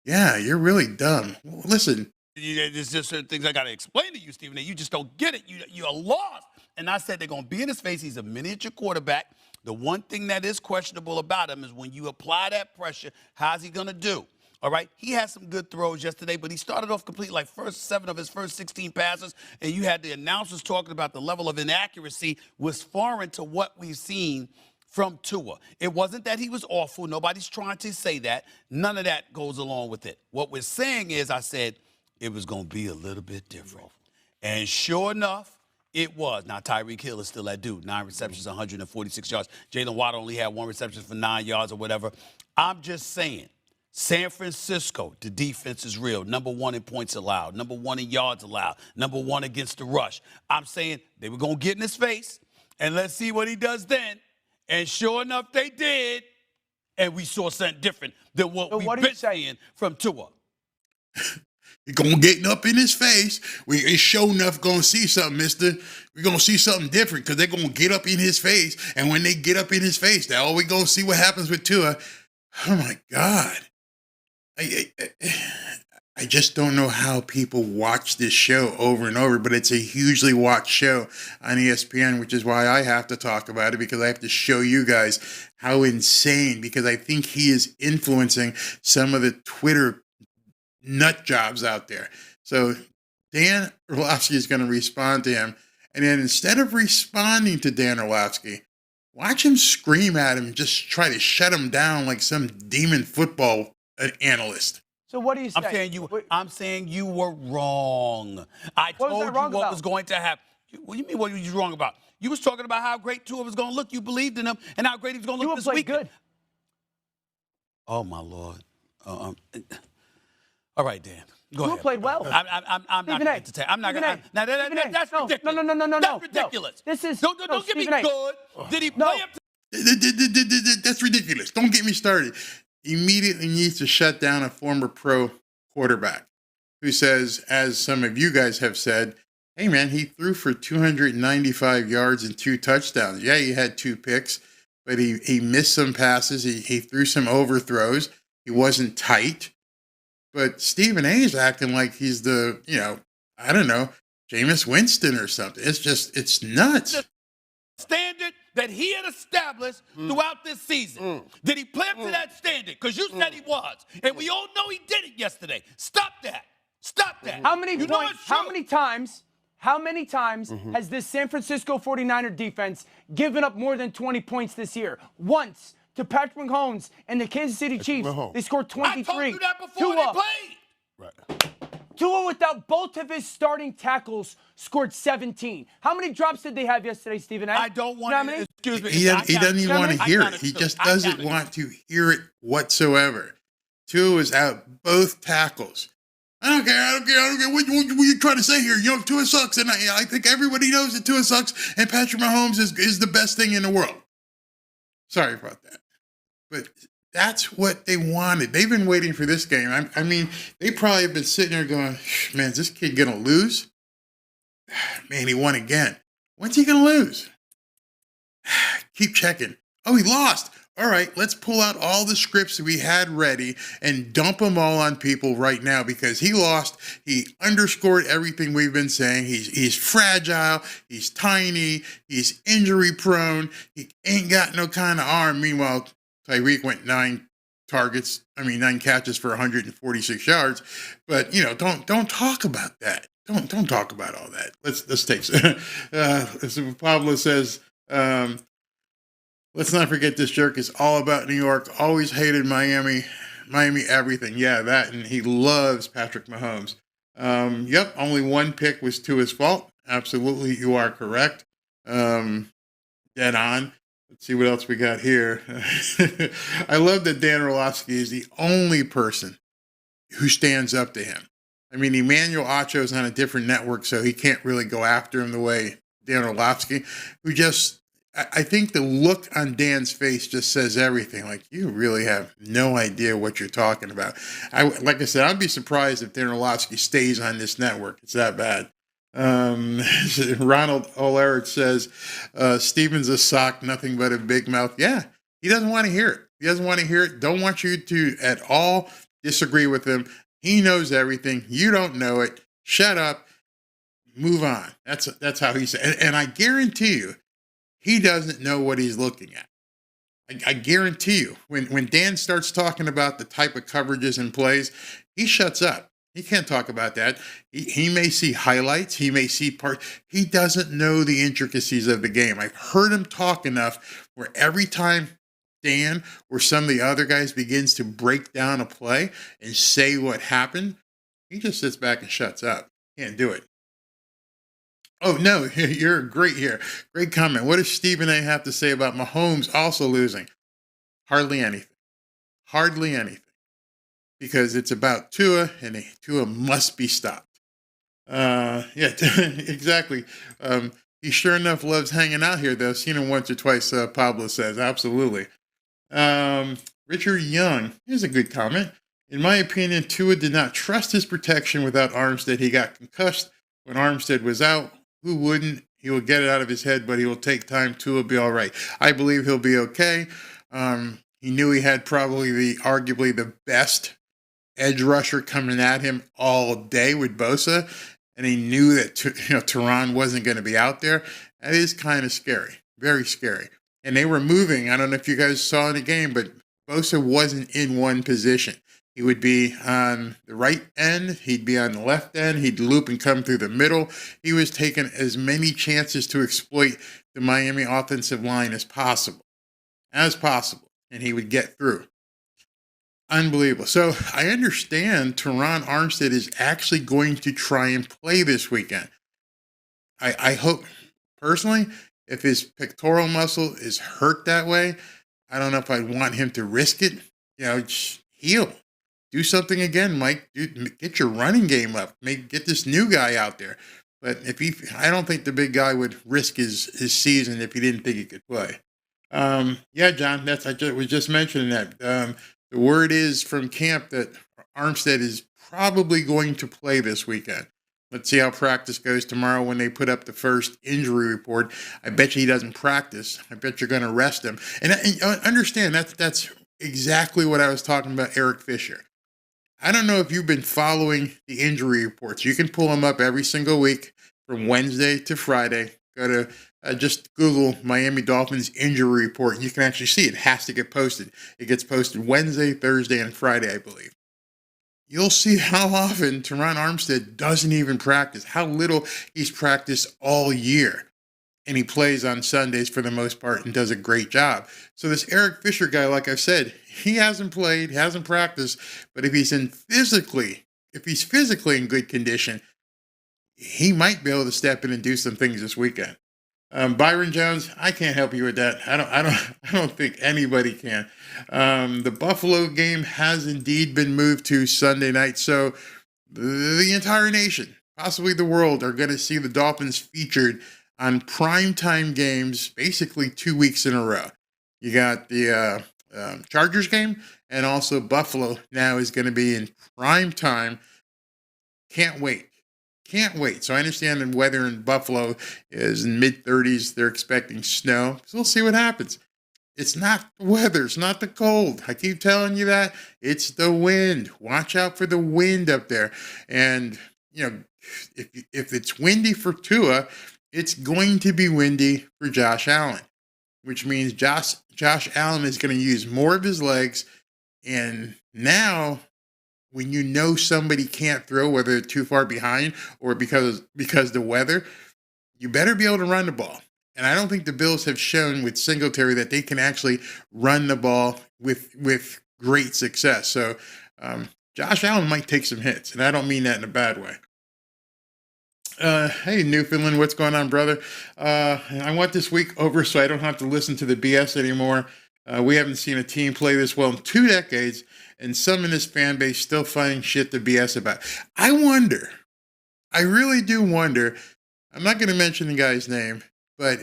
Yeah, you're really dumb. Well, listen." There's just certain things I got to explain to you, Stephen, that you just don't get it. You're lost. And I said they're going to be in his face. He's a miniature quarterback. The one thing that is questionable about him is when you apply that pressure, how's he going to do? All right, he had some good throws yesterday, but he started off complete like first 7 of his first 16 passes, and you had the announcers talking about the level of inaccuracy was foreign to what we've seen from Tua. It wasn't that he was awful. Nobody's trying to say that. None of that goes along with it. What we're saying is, I said it was going to be a little bit different. And sure enough, it was. Now, Tyreek Hill is still that dude. 9 receptions, 146 yards. Jalen Waddle only had 1 reception for 9 yards or whatever. I'm just saying, San Francisco, the defense is real. Number 1 in points allowed. Number 1 in yards allowed. Number 1 against the rush. I'm saying they were going to get in his face, and let's see what he does then. And sure enough, they did. And we saw something different than what we've been saying from Tua. You're going to get up in his face. We ain't sure enough going to see something, mister. We're going to see something different because they're going to get up in his face. And when they get up in his face, they're always going to see what happens with Tua. Oh, my God. I just don't know how people watch this show over and over, but it's a hugely watched show on ESPN, which is why I have to talk about it, because I have to show you guys how insane, because I think he is influencing some of the Twitter nut jobs out there. So Dan Orlovsky is going to respond to him, and then instead of responding to Dan Orlovsky, watch him scream at him and just try to shut him down like some demon football analyst. So what do you say? I'm saying you were wrong. I told you what was going to happen. What do you mean what were you wrong about? You was talking about how great Tua was going to look. You believed in him, and how great he was going to look this week. Good. Oh, my Lord. All right, Dan. Go ahead. Tua played well. I'm not going to entertain. I'm not going to. Now, that's ridiculous. No. That's ridiculous. This is. Don't give me good. Did he play up to... That's ridiculous. Don't get me started. Immediately needs to shut down a former pro quarterback who says, as some of you guys have said, hey, man, he threw for 295 yards and 2 touchdowns. Yeah, he had 2 picks, but he missed some passes. He threw some overthrows. He wasn't tight. But Stephen A is acting like he's the, I don't know, Jameis Winston or something. It's nuts. The standard that he had established throughout this season. Did he play up to that standard? Because you said he was. And we all know he did it yesterday. Stop that. Stop that. How many points, how many times has this San Francisco 49er defense given up more than 20 points this year? Once to Patrick Mahomes and the Kansas City Chiefs. They scored 23. I told you that before they played. Right. Tua, without both of his starting tackles, scored 17. How many drops did they have yesterday, Stephen A? I don't want to. Excuse me. He doesn't even want to hear it. He just doesn't want to hear it whatsoever. Tua was out both tackles. I don't care. What you trying to say here? Tua sucks, and I think everybody knows that Tua sucks, and Patrick Mahomes is the best thing in the world. Sorry about that. But that's what they wanted. They've been waiting for this game. I mean, they probably have been sitting there going, man, is this kid going to lose? Man, he won again. When's he going to lose? Keep checking. Oh, he lost. All right, let's pull out all the scripts that we had ready and dump them all on people right now because he lost. He underscored everything we've been saying. He's fragile. He's tiny. He's injury prone. He ain't got no kind of arm. Meanwhile, Tyreek went 9 catches for 146 yards. But don't talk about that. Don't talk about all that. Let's take. So Pablo says. Let's not forget this jerk is all about New York. Always hated Miami everything. Yeah, that, and he loves Patrick Mahomes. Yep, only 1 pick was to his fault. Absolutely, you are correct. Dead on. Let's see what else we got here. I love that Dan Orlovsky is the only person who stands up to him. I mean, Emmanuel Acho's on a different network, so he can't really go after him the way Dan Orlovsky, who just... I think the look on Dan's face just says everything. Like, you really have no idea what you're talking about. Like I said, I'd be surprised if Dan Orlovsky stays on this network. It's that bad. Ronald O'Leary says, Steven's a sock, nothing but a big mouth. Yeah, he doesn't want to hear it. He doesn't want to hear it. Don't want you to at all disagree with him. He knows everything. You don't know it. Shut up. Move on. That's how he said. And I guarantee you, he doesn't know what he's looking at. I guarantee you, when Dan starts talking about the type of coverages and plays, he shuts up. He can't talk about that. He may see highlights. He may see parts. He doesn't know the intricacies of the game. I've heard him talk enough where every time Dan or some of the other guys begins to break down a play and say what happened, he just sits back and shuts up. Can't do it. Oh, no, you're great here. Great comment. What does Stephen A. have to say about Mahomes also losing? Hardly anything. Hardly anything. Because it's about Tua, and Tua must be stopped. Yeah, exactly. He sure enough loves hanging out here, though. Seen him once or twice, Pablo says. Absolutely. Richard Young, here's a good comment. In my opinion, Tua did not trust his protection without Armstead. He got concussed when Armstead was out. Who wouldn't? He will get it out of his head, but he will take time. Tua will be all right. I believe he'll be okay. He knew he had probably arguably the best edge rusher coming at him all day with Bosa, and he knew that Tehran wasn't going to be out there. That is kind of scary, very scary. And they were moving. I don't know if you guys saw in the game, but Bosa wasn't in one position. He would be on the right end. He'd be on the left end. He'd loop and come through the middle. He was taking as many chances to exploit the Miami offensive line as possible, and he would get through. Unbelievable. So I understand Tehran Armstead is actually going to try and play this weekend. I hope, personally, if his pectoral muscle is hurt that way, I don't know if I'd want him to risk it. Just heal. Do something again, Mike. Get your running game up. Get this new guy out there. But I don't think the big guy would risk his season if he didn't think he could play. Yeah, John, I was just mentioning that. The word is from camp that Armstead is probably going to play this weekend. Let's see how practice goes tomorrow when they put up the first injury report. I bet you he doesn't practice. I bet you're going to rest him. And understand, that's exactly what I was talking about Eric Fisher. I don't know if you've been following the injury reports. You can pull them up every single week from Wednesday to Friday. Go to just Google Miami Dolphins injury report. You can actually see it. It has to get posted. It gets posted Wednesday, Thursday, and Friday, I believe. You'll see how often Tehran Armstead doesn't even practice, how little he's practiced all year. And he plays on Sundays for the most part and does a great job. So this Eric Fisher guy, like I said, he hasn't played, hasn't practiced, but if he's physically in good condition, he might be able to step in and do some things this weekend. Byron Jones, I can't help you with that. I don't think anybody can. The Buffalo game has indeed been moved to Sunday night, so the entire nation, possibly the world, are going to see the Dolphins featured on primetime games basically 2 weeks in a row. You got the Chargers game, and also Buffalo now is going to be in primetime. Can't wait. So I understand the weather in Buffalo is in mid-30s. They're expecting snow. So we'll see what happens. It's not the weather. It's not the cold. I keep telling you that. It's the wind. Watch out for the wind up there. And, if it's windy for Tua, it's going to be windy for Josh Allen, which means Josh Allen is going to use more of his legs. And now, when you know somebody can't throw, whether they're too far behind or because the weather, you better be able to run the ball. And I don't think the Bills have shown with Singletary that they can actually run the ball with great success. So Josh Allen might take some hits, and I don't mean that in a bad way. Hey, Newfoundland, what's going on, brother? I want this week over so I don't have to listen to the BS anymore. We haven't seen a team play this well in 2 decades, and some in this fan base still finding shit to BS about. I really do wonder, I'm not going to mention the guy's name, but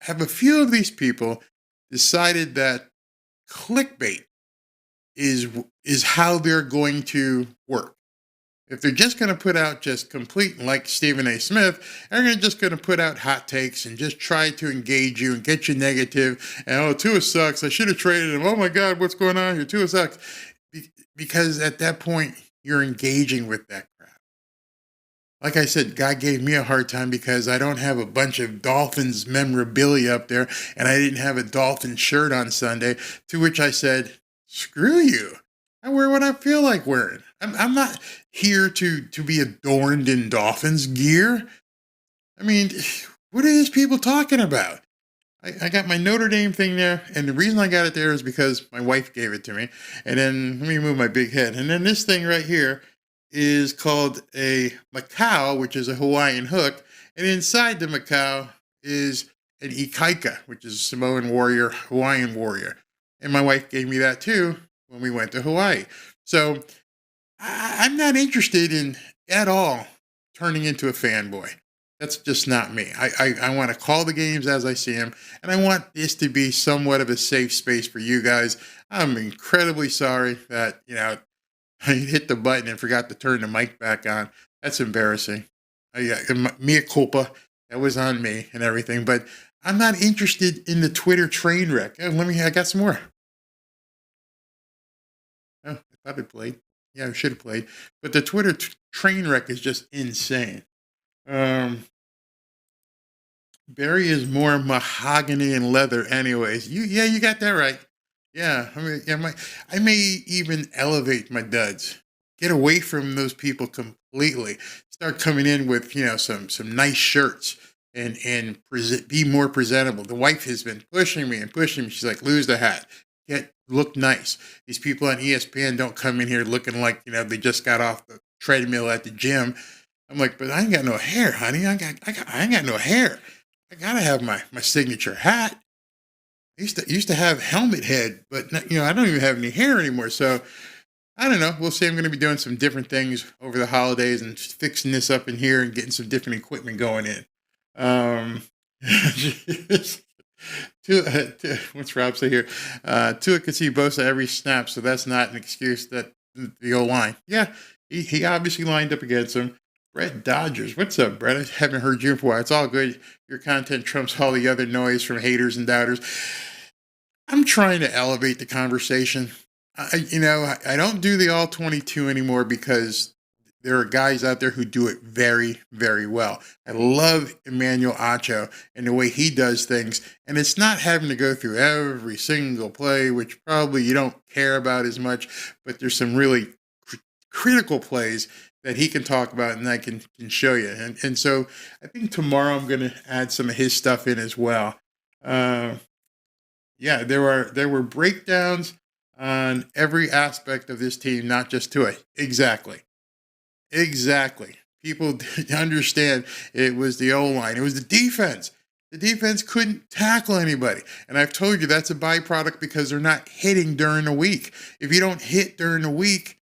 have a few of these people decided that clickbait is how they're going to work. If they're just going to put out just complete, like Stephen A. Smith, they're just going to put out hot takes and just try to engage you and get you negative. And, Tua sucks. I should have traded him. Oh, my God, what's going on here? Tua sucks. Because at that point, you're engaging with that crap. Like I said, God gave me a hard time because I don't have a bunch of Dolphins memorabilia up there, and I didn't have a Dolphins shirt on Sunday, to which I said, screw you. I wear what I feel like wearing. I'm not here to be adorned in Dolphins gear. I mean, what are these people talking about? I got my Notre Dame thing there, and the reason I got it there is because my wife gave it to me. And then let me move my big head. And then this thing right here is called a Macau, which is a Hawaiian hook. And inside the Macau is an Ikaika, which is a Samoan warrior, Hawaiian warrior. And my wife gave me that too when we went to Hawaii. So I'm not interested in at all turning into a fanboy. That's just not me. I want to call the games as I see them, and I want this to be somewhat of a safe space for you guys. I'm incredibly sorry that, I hit the button and forgot to turn the mic back on. That's embarrassing. Mea culpa. That was on me and everything, but I'm not interested in the Twitter train wreck. I got some more. Oh, I thought it played. Yeah, I should have played. But the Twitter train wreck is just insane. Barry is more mahogany and leather anyways. You got that right. Yeah, I may even elevate my duds. Get away from those people completely. Start coming in with, some nice shirts and be more presentable. The wife has been pushing me. She's like, lose the hat. Look nice. These people on ESPN don't come in here looking like, they just got off the treadmill at the gym. I'm like, but I ain't got no hair, honey. I ain't got no hair. I gotta have my signature hat. I used to have helmet head, but I don't even have any hair anymore. So I don't know. We'll see. I'm going to be doing some different things over the holidays and fixing this up in here and getting some different equipment going in. What's Rob say here? Tua could see Bosa every snap, so that's not an excuse that the O-line. Yeah, he obviously lined up against him. Brett Dodgers. What's up, Brett? I haven't heard you for a while. It's all good. Your content trumps all the other noise from haters and doubters. I'm trying to elevate the conversation. I don't do the all 22 anymore because there are guys out there who do it very, very well. I love Emmanuel Acho and the way he does things. And it's not having to go through every single play, which probably you don't care about as much, but there's some really critical plays that he can talk about and I can show you. And so I think tomorrow I'm going to add some of his stuff in as well. There were breakdowns on every aspect of this team, not just Tua. Exactly. People understand it was the O-line. It was the defense. The defense couldn't tackle anybody. And I've told you that's a byproduct because they're not hitting during the week. If you don't hit during the week,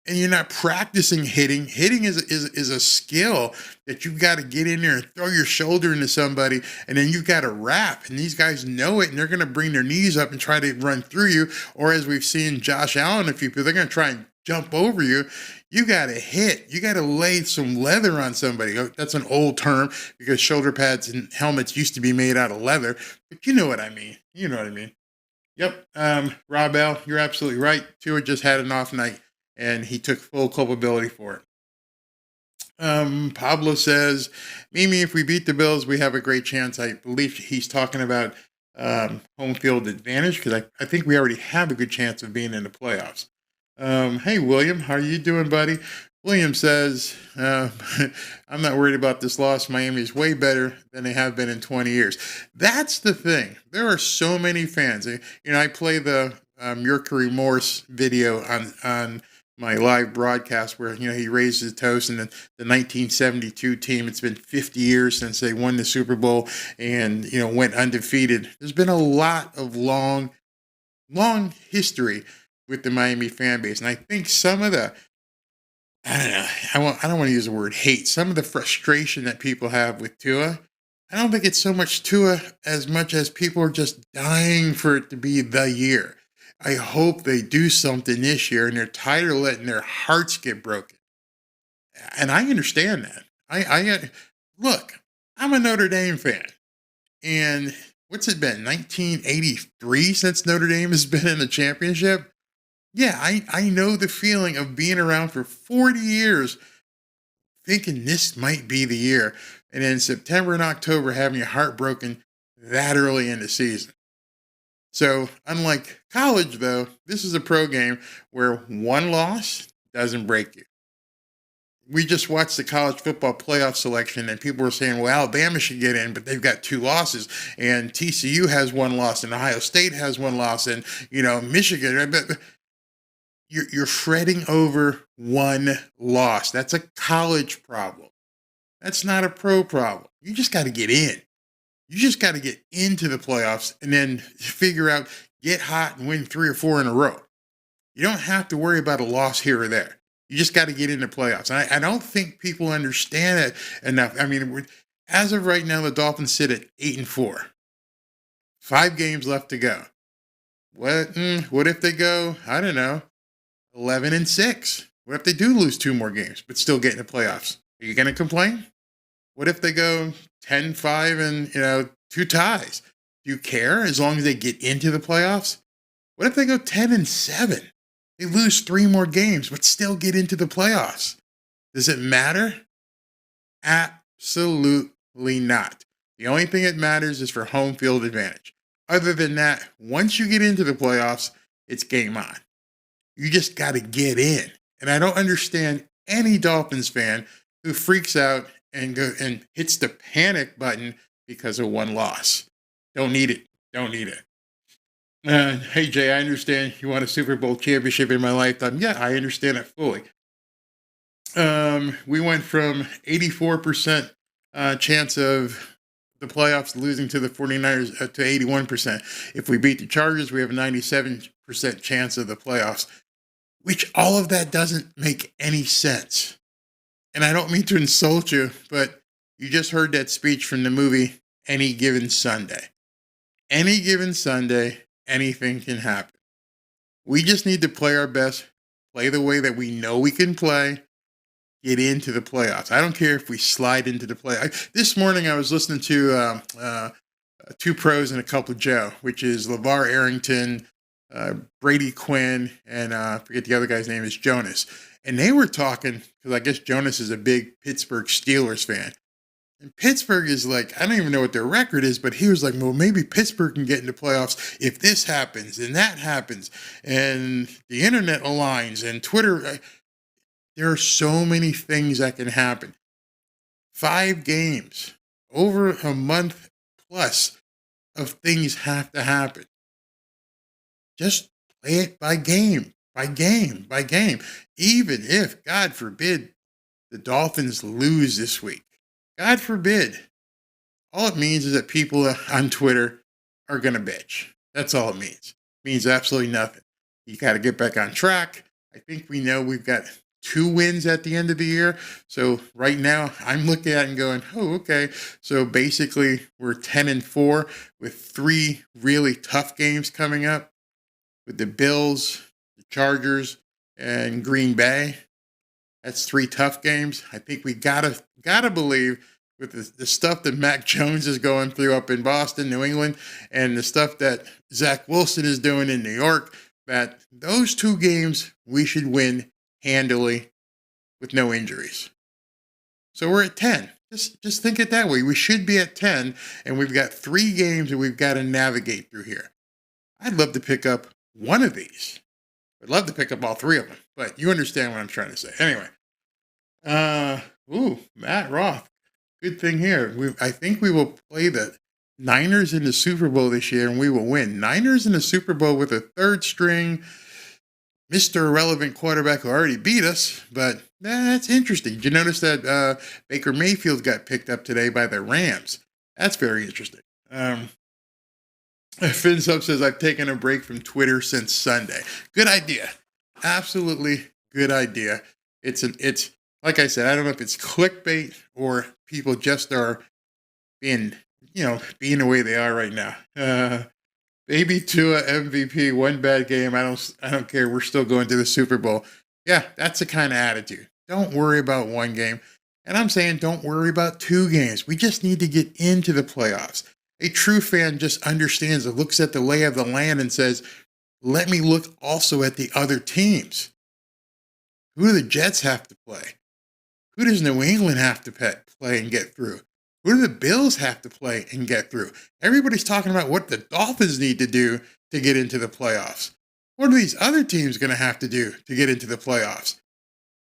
and you're not practicing hitting is a skill that you've got to get in there and throw your shoulder into somebody, and then you've got to wrap. And these guys know it, and they're going to bring their knees up and try to run through you. Or as we've seen Josh Allen, a few people, they're going to try and jump over you. You got to hit. You got to lay some leather on somebody. That's an old term because shoulder pads and helmets used to be made out of leather. But you know what I mean. Yep. Rob L., you're absolutely right. Tua just had an off night. And he took full culpability for it. Pablo says, Mimi, if we beat the Bills, we have a great chance. I believe he's talking about home field advantage because I think we already have a good chance of being in the playoffs. Hey, William, how are you doing, buddy? William says, I'm not worried about this loss. Miami's way better than they have been in 20 years. That's the thing. There are so many fans. I play the Mercury Morse video on my live broadcast where, he raised his toast and the 1972 team. It's been 50 years since they won the Super Bowl and, went undefeated. There's been a lot of long history with the Miami fan base. And I think some of the, I don't want to use the word hate, some of the frustration that people have with Tua, I don't think it's so much Tua as much as people are just dying for it to be the year. I hope they do something this year and they're tired of letting their hearts get broken. And I understand that. Look, I'm a Notre Dame fan. And what's it been, 1983 since Notre Dame has been in the championship? Yeah, I know the feeling of being around for 40 years thinking this might be the year. And then September and October having your heart broken that early in the season. So unlike college, though, this is a pro game where one loss doesn't break you. We just watched the college football playoff selection, and people were saying, well, Alabama should get in, but they've got 2 losses, and TCU has 1 loss, and Ohio State has 1 loss, and, Michigan. But you're fretting over 1 loss. That's a college problem. That's not a pro problem. You just got to get in. You just got to get into the playoffs and then figure out, get hot and win 3 or 4 in a row. You don't have to worry about a loss here or there. You just got to get into playoffs. And I don't think people understand it enough. I mean, as of right now, the Dolphins sit at 8-4. 5 games left to go. What if they go, I don't know, 11-6? What if they do lose 2 more games, but still get in the playoffs? Are you going to complain? What if they go 10-5 and, 2 ties? Do you care as long as they get into the playoffs? What if they go 10-7? They lose 3 more games, but still get into the playoffs. Does it matter? Absolutely not. The only thing that matters is for home field advantage. Other than that, once you get into the playoffs, it's game on. You just got to get in. And I don't understand any Dolphins fan who freaks out and hits the panic button because of 1 loss. Don't need it. Don't need it. Hey, Jay, I understand you want a Super Bowl championship in my lifetime. Yeah, I understand it fully. We went from 84% chance of the playoffs losing to the 49ers to 81%. If we beat the Chargers, we have a 97% chance of the playoffs, which all of that doesn't make any sense. And I don't mean to insult you, but you just heard that speech from the movie Any Given Sunday. Any given Sunday, anything can happen. We just need to play our best, play the way that we know we can play, get into the playoffs. I don't care if we slide into the playoffs. This morning I was listening to 2 Pros and a Cup of Joe, which is LeVar Arrington, Brady Quinn, and I forget the other guy's name is Jonas. And they were talking, because I guess Jonas is a big Pittsburgh Steelers fan. And Pittsburgh is like, I don't even know what their record is, but he was like, well, maybe Pittsburgh can get into playoffs if this happens and that happens. And the internet aligns and Twitter. There are so many things that can happen. 5 games, over a month plus of things have to happen. Just play it by game, by game, by game. Even if, God forbid, the Dolphins lose this week. God forbid. All it means is that people on Twitter are going to bitch. That's all it means. It means absolutely nothing. You got to get back on track. I think we know we've got 2 wins at the end of the year. So right now I'm looking at it and going, oh, okay. So basically we're 10-4 with 3 really tough games coming up with the Bills, the Chargers, and Green Bay. That's 3 tough games. I think we gotta believe with the stuff that Mac Jones is going through up in Boston, New England, and the stuff that Zach Wilson is doing in New York, that those 2 games we should win handily with no injuries. So we're at 10. Just think it that way. We should be at 10, and we've got 3 games that we've got to navigate through here. I'd love to pick up one of these. I'd love to pick up all 3 of them, but you understand what I'm trying to say. Anyway, Matt Roth. Good thing here. I think we will play the Niners in the Super Bowl this year, and we will win. Niners in the Super Bowl with a 3rd string Mr. Irrelevant quarterback who already beat us, but that's interesting. Did you notice that Baker Mayfield got picked up today by the Rams? That's very interesting. FinSub says, I've taken a break from Twitter since Sunday. Good idea. Absolutely good idea. It's like I said, I don't know if it's clickbait or people just are being the way they are right now. Baby Tua MVP, 1 bad game. I don't care. We're still going to the Super Bowl. Yeah, that's the kind of attitude. Don't worry about 1 game. And I'm saying don't worry about 2 games. We just need to get into the playoffs. A true fan just understands and looks at the lay of the land and says, let me look also at the other teams. Who do the Jets have to play? Who does New England have to play and get through? Who do the Bills have to play and get through? Everybody's talking about what the Dolphins need to do to get into the playoffs? What are these other teams going to have to do to get into the playoffs?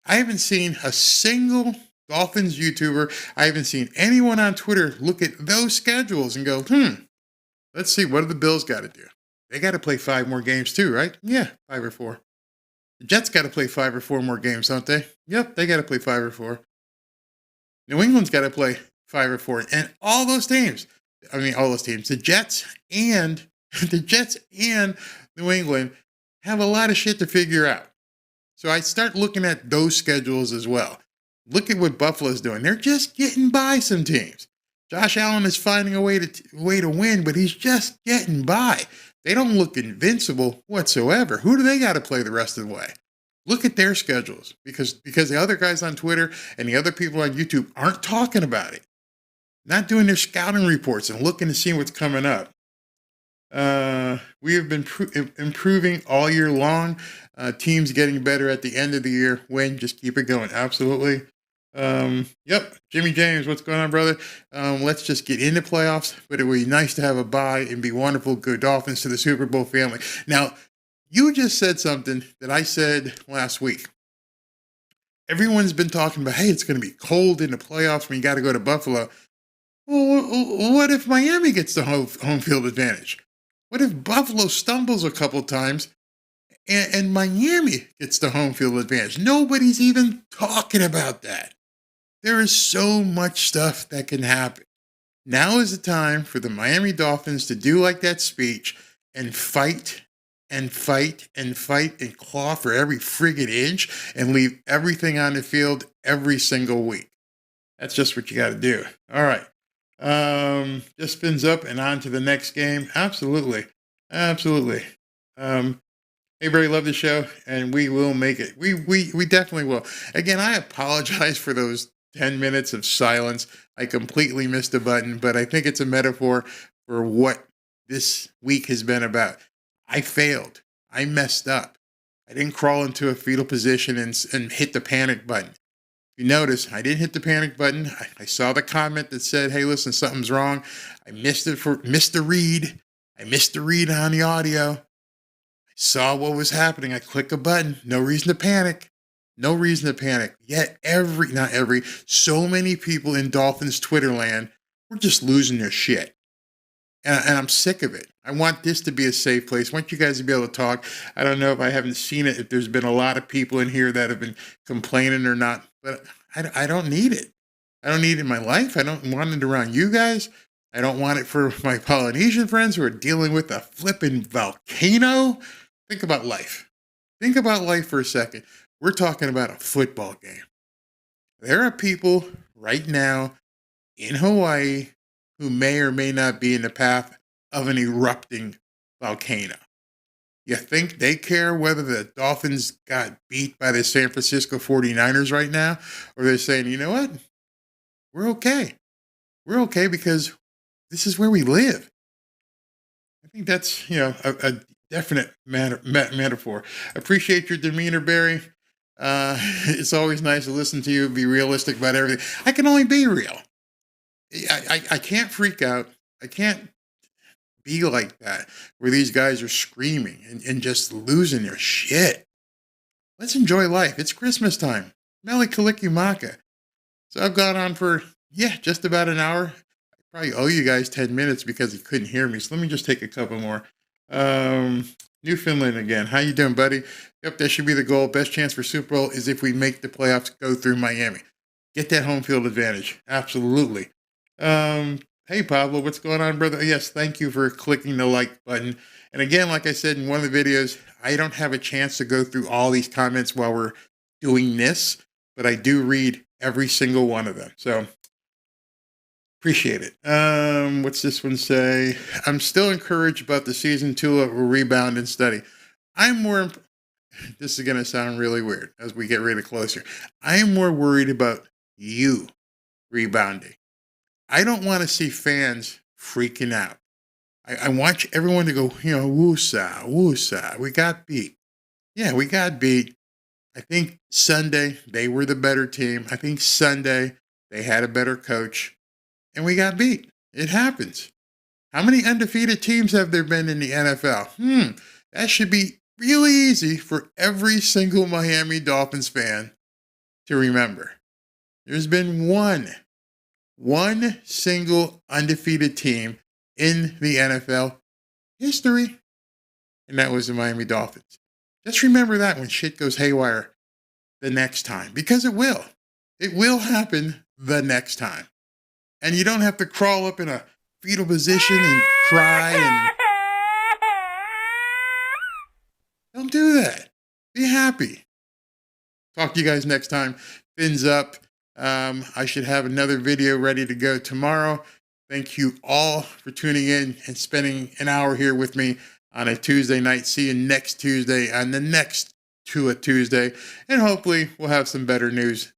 I haven't seen a single Dolphins YouTuber, I haven't seen anyone on Twitter look at those schedules and go, let's see, what do the Bills got to do? They got to play 5 more games too, right? Yeah, 5 or 4. The Jets got to play 5 or 4 more games, don't they? Yep, they got to play 5 or 4. New England's got to play 5 or 4. And all those teams, the Jets and New England have a lot of shit to figure out. So I start looking at those schedules as well. Look at what Buffalo's doing. They're just getting by some teams. Josh Allen is finding a way to win, but he's just getting by. They don't look invincible whatsoever. Who do they got to play the rest of the way? Look at their schedules because the other guys on Twitter and the other people on YouTube aren't talking about it. Not doing their scouting reports and looking to see what's coming up. We have been improving all year long. Teams getting better at the end of the year. Win, just keep it going. Absolutely. Yep. Jimmy James, what's going on, brother? Let's just get into playoffs, but it would be nice to have a bye and be wonderful. Go Dolphins to the Super Bowl family. Now, you just said something that I said last week. Everyone's been talking about, hey, it's going to be cold in the playoffs when you got to go to Buffalo. Well, what if Miami gets the home field advantage? What if Buffalo stumbles a couple times and Miami gets the home field advantage? Nobody's even talking about that. There is so much stuff that can happen. Now is the time for the Miami Dolphins to do like that speech and fight and fight and fight and claw for every friggin' inch and leave everything on the field every single week. That's just what you got to do. All right. Just spins up and on to the next game. Absolutely. Hey, Barry, love the show, and we will make it. We definitely will. Again, I apologize for those 10 minutes of silence. I completely missed a button, but I think it's a metaphor for what this week has been about. I failed. I messed up. I didn't crawl into a fetal position and hit the panic button. You notice I didn't hit the panic button. I saw the comment that said, hey, listen, something's wrong. I missed the read. I missed the read on the audio. I saw what was happening. I click a button. No reason to panic. No reason to panic. Yet so many people in Dolphins Twitter land were just losing their shit. And I'm sick of it. I want this to be a safe place. I want you guys to be able to talk. I don't know if I haven't seen it, if there's been a lot of people in here that have been complaining or not, but I don't need it. I don't need it in my life. I don't want it around you guys. I don't want it for my Polynesian friends who are dealing with a flipping volcano. Think about life. Think about life for a second. We're talking about a football game. There are people right now in Hawaii who may or may not be in the path of an erupting volcano. You think they care whether the Dolphins got beat by the San Francisco 49ers right now? Or they're saying, you know what? We're okay. We're okay because this is where we live. I think that's, a definite metaphor. Appreciate your demeanor, Barry. It's always nice to listen to you, be realistic about everything. I can only be real. I can't freak out. I can't be like that where these guys are screaming and just losing their shit. Let's enjoy life. It's Christmas time. Mele Kalikimaka. So I've gone on for, just about an hour. I probably owe you guys 10 minutes because you couldn't hear me. So let me just take a couple more. Newfoundland again. How you doing, buddy? Yep, that should be the goal. Best chance for Super Bowl is if we make the playoffs, go through Miami. Get that home field advantage. Absolutely. Hey, Pablo, what's going on, brother? Yes, thank you for clicking the like button. And again, like I said in one of the videos, I don't have a chance to go through all these comments while we're doing this, but I do read every single one of them. So appreciate it. What's this one say? I'm still encouraged about the season. Tua will rebound and study. This is going to sound really weird as we get really closer. I am more worried about you rebounding. I don't want to see fans freaking out. I want everyone to go, woosah, woosah. We got beat. Yeah, we got beat. I think Sunday, they were the better team. I think Sunday, they had a better coach. And we got beat. It happens. How many undefeated teams have there been in the NFL? That should be really easy for every single Miami Dolphins fan to remember. There's been one single undefeated team in the NFL history, and that was the Miami Dolphins. Just remember that when shit goes haywire the next time, because it will. It will happen the next time. And you don't have to crawl up in a fetal position and cry and don't do that. Be happy. Talk to you guys next time. Fins up. I should have another video ready to go tomorrow. Thank you all for tuning in and spending an hour here with me on a Tuesday night. See you next Tuesday on the next Tua Tuesday. And hopefully we'll have some better news